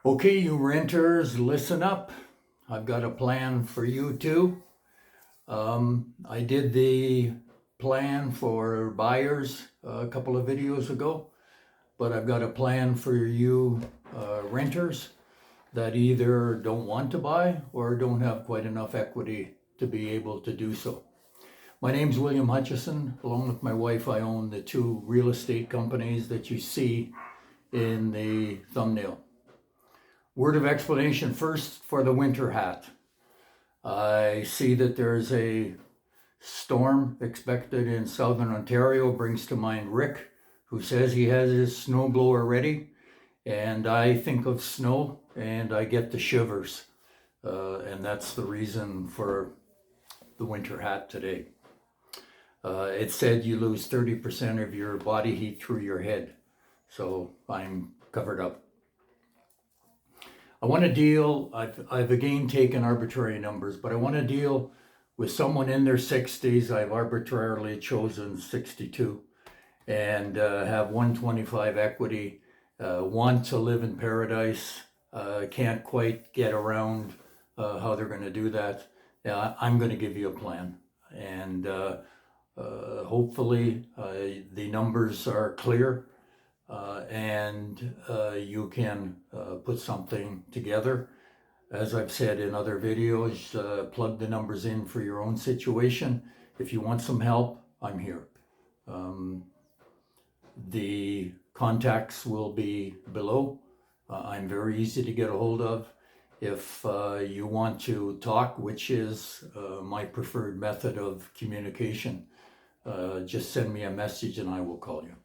Okay, you renters, listen up. I've got a plan for you too. I did the plan for buyers a couple of videos ago, but I've got a plan for you renters that either don't want to buy or don't have quite enough equity to be able to do so. My name's William Hutchison. Along with my wife, I own the two real estate companies that you see in the thumbnail. Word of explanation first for the winter hat. I see that there's a storm expected in southern Ontario. Brings to mind Rick, who says he has his snowblower ready. And I think of snow and I get the shivers. And that's the reason for the winter hat today. It said you lose 30% of your body heat through your head. So I'm covered up. I want to deal, I've again taken arbitrary numbers, but I want to deal with someone in their 60s. I've arbitrarily chosen 62 and have 125 equity, want to live in paradise, can't quite get around how they're going to do that. I'm going to give you a plan, and hopefully the numbers are clear. And you can put something together. As I've said in other videos, plug the numbers in for your own situation. If you want some help, I'm here. The contacts will be below. I'm very easy to get a hold of. If you want to talk, which is my preferred method of communication, just send me a message and I will call you.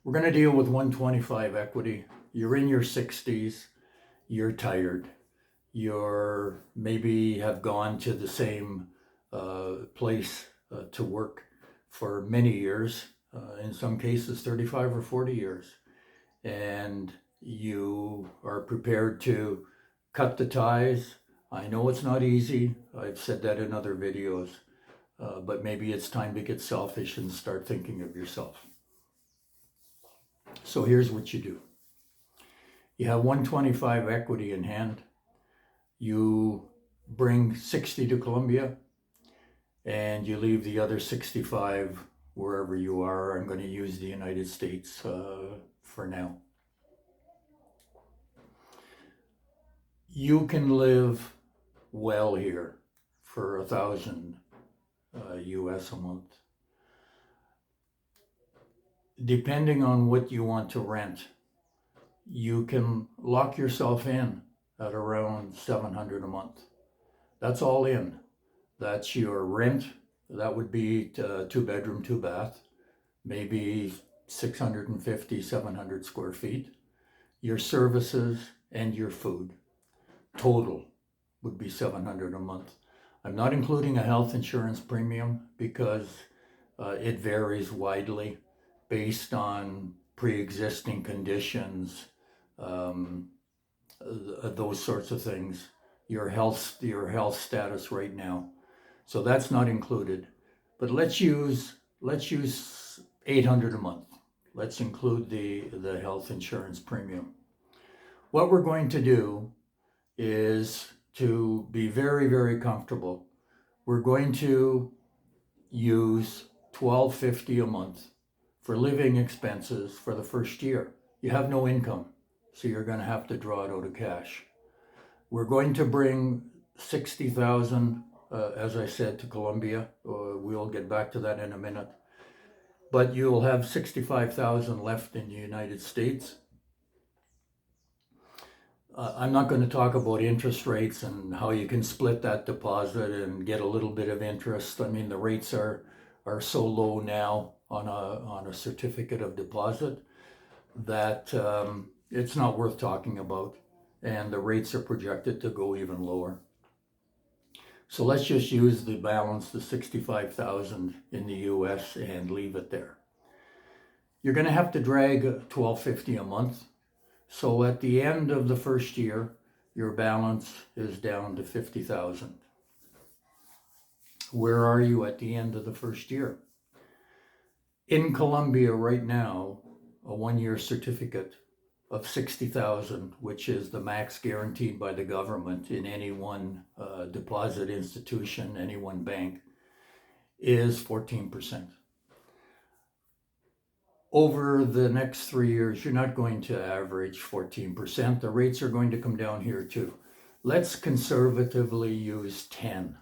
We're going to deal with 125 equity. You're in your 60s, you're tired, you're maybe have gone to the same place to work for many years, in some cases 35 or 40 years, and you are prepared to cut the ties. I know it's not easy. I've said that in other videos, but maybe it's time to get selfish and start thinking of yourself. So here's what you do. You have 125 equity in hand. You bring 60 to Colombia and you leave the other 65 wherever you are. I'm going to use the United States for now. You can live well here for $1,000 US a month. Depending on what you want to rent, you can lock yourself in at around $700 a month. That's all in. That's your rent. That would be 2-bedroom, 2-bath, maybe 650, 700 square feet. Your services and your food total would be $700 a month. I'm not including a health insurance premium because it varies widely based on pre-existing conditions, those sorts of things, your health status right now. So that's not included. But let's use $800 a month. Let's include the health insurance premium. What we're going to do is, to be very, very comfortable, we're going to use $1,250 a month for living expenses for the first year. You have no income, so you're going to have to draw it out of cash. We're going to bring 60,000, as I said, to Colombia. We'll get back to that in a minute. But you'll have 65,000 left in the United States. I'm not going to talk about interest rates and how you can split that deposit and get a little bit of interest. I mean, the rates are so low now on a certificate of deposit that it's not worth talking about, and the rates are projected to go even lower. So let's just use the balance, the 65,000 in the US, and leave it there. You're going to have to drag $1,250 a month. So at the end of the first year, your balance is down to 50,000. Where are you at the end of the first year? In Colombia right now, a 1-year certificate of 60,000, which is the max guaranteed by the government in any one deposit institution, any one bank, is 14%. Over the next 3 years, you're not going to average 14%. The rates are going to come down here too. Let's conservatively use 10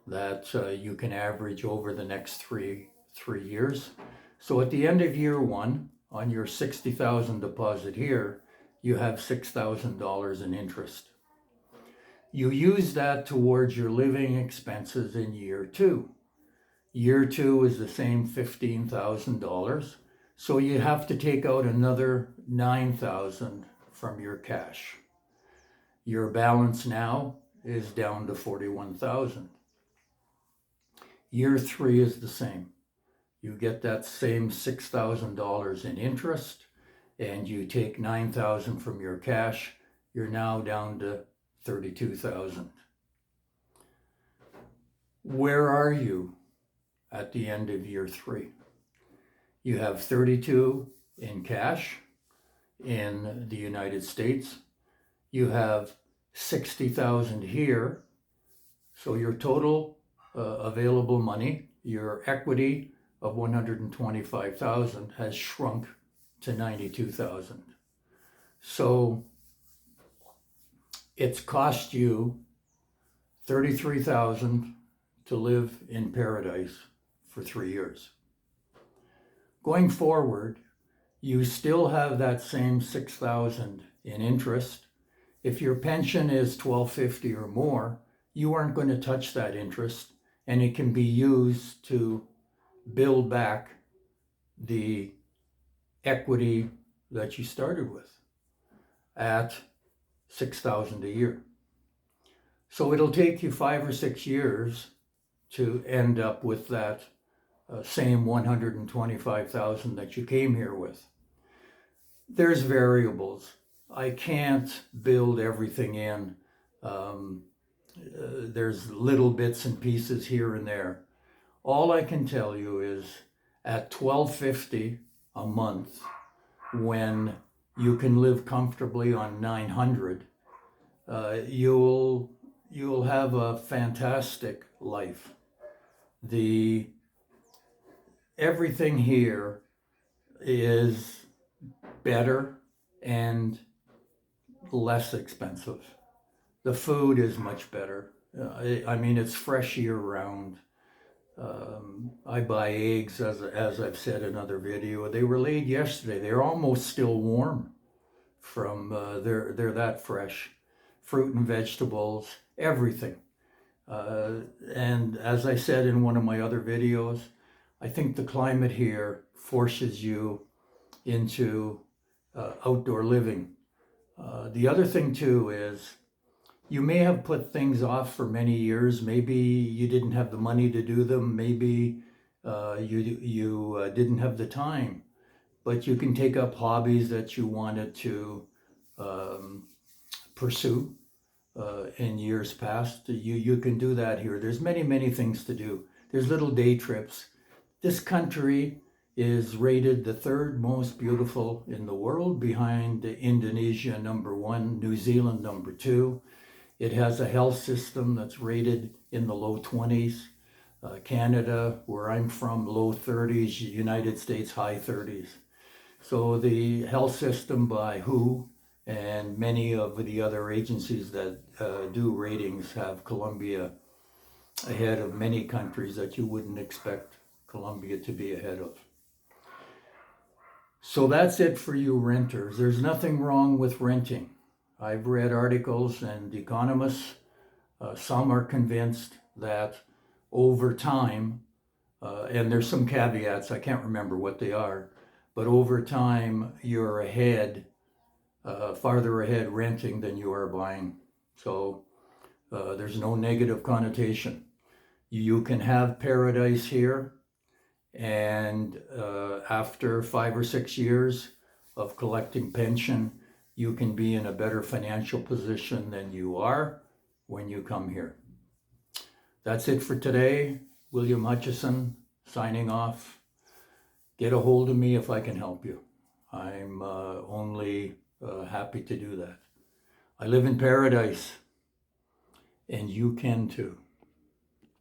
that you can average over the next three years. So at the end of year one, on your 60,000 deposit here, you have $6,000 in interest. You use that towards your living expenses in year two. Year two is the same $15,000. So you have to take out another $9,000 from your cash. Your balance now is down to $41,000. Year three is the same. You get that same $6,000 in interest, and you take $9,000 from your cash. You're now down to $32,000. Where are you at the end of year three? You have 32 in cash in the United States. You have 60,000 here. So your total available money, your equity of 125,000 has shrunk to 92,000. So it's cost you 33,000 to live in paradise for 3 years. Going forward, you still have that same 6,000 in interest. If your pension is $12.50 or more, you aren't going to touch that interest, and it can be used to build back the equity that you started with at 6,000 a year. So it'll take you 5 or 6 years to end up with that same 125,000 that you came here with. There's variables. I can't build everything in. There's little bits and pieces here and there. All I can tell you is at $12.50 a month, when you can live comfortably on $900, you'll have a fantastic life. Everything here is better and less expensive. The food is much better. I mean, it's fresh year round. I buy eggs, as I've said in another video. They were laid yesterday. They're almost still warm from, they're that fresh. Fruit and vegetables, everything. And as I said in one of my other videos, I think the climate here forces you into outdoor living. The other thing too is you may have put things off for many years. Maybe you didn't have the money to do them. Maybe you didn't have the time. But you can take up hobbies that you wanted to pursue in years past. You can do that here. There's many things to do. There's little day trips. This country is rated the third most beautiful in the world, behind Indonesia #1, New Zealand #2. It has a health system that's rated in the low 20s. Canada, where I'm from, low 30s. United States, high 30s. So the health system by WHO and many of the other agencies that do ratings have Colombia ahead of many countries that you wouldn't expect Colombia to be ahead of. So that's it for you renters. There's nothing wrong with renting. I've read articles and economists, some are convinced that over time, and there's some caveats, I can't remember what they are, but over time you're ahead, farther ahead renting than you are buying. So there's no negative connotation. You can have paradise here, and after 5 or 6 years of collecting pension, you can be in a better financial position than you are when you come here. That's it for today. William Hutchison signing off. Get a hold of me if I can help you. I'm only happy to do that. I live in paradise, and you can too.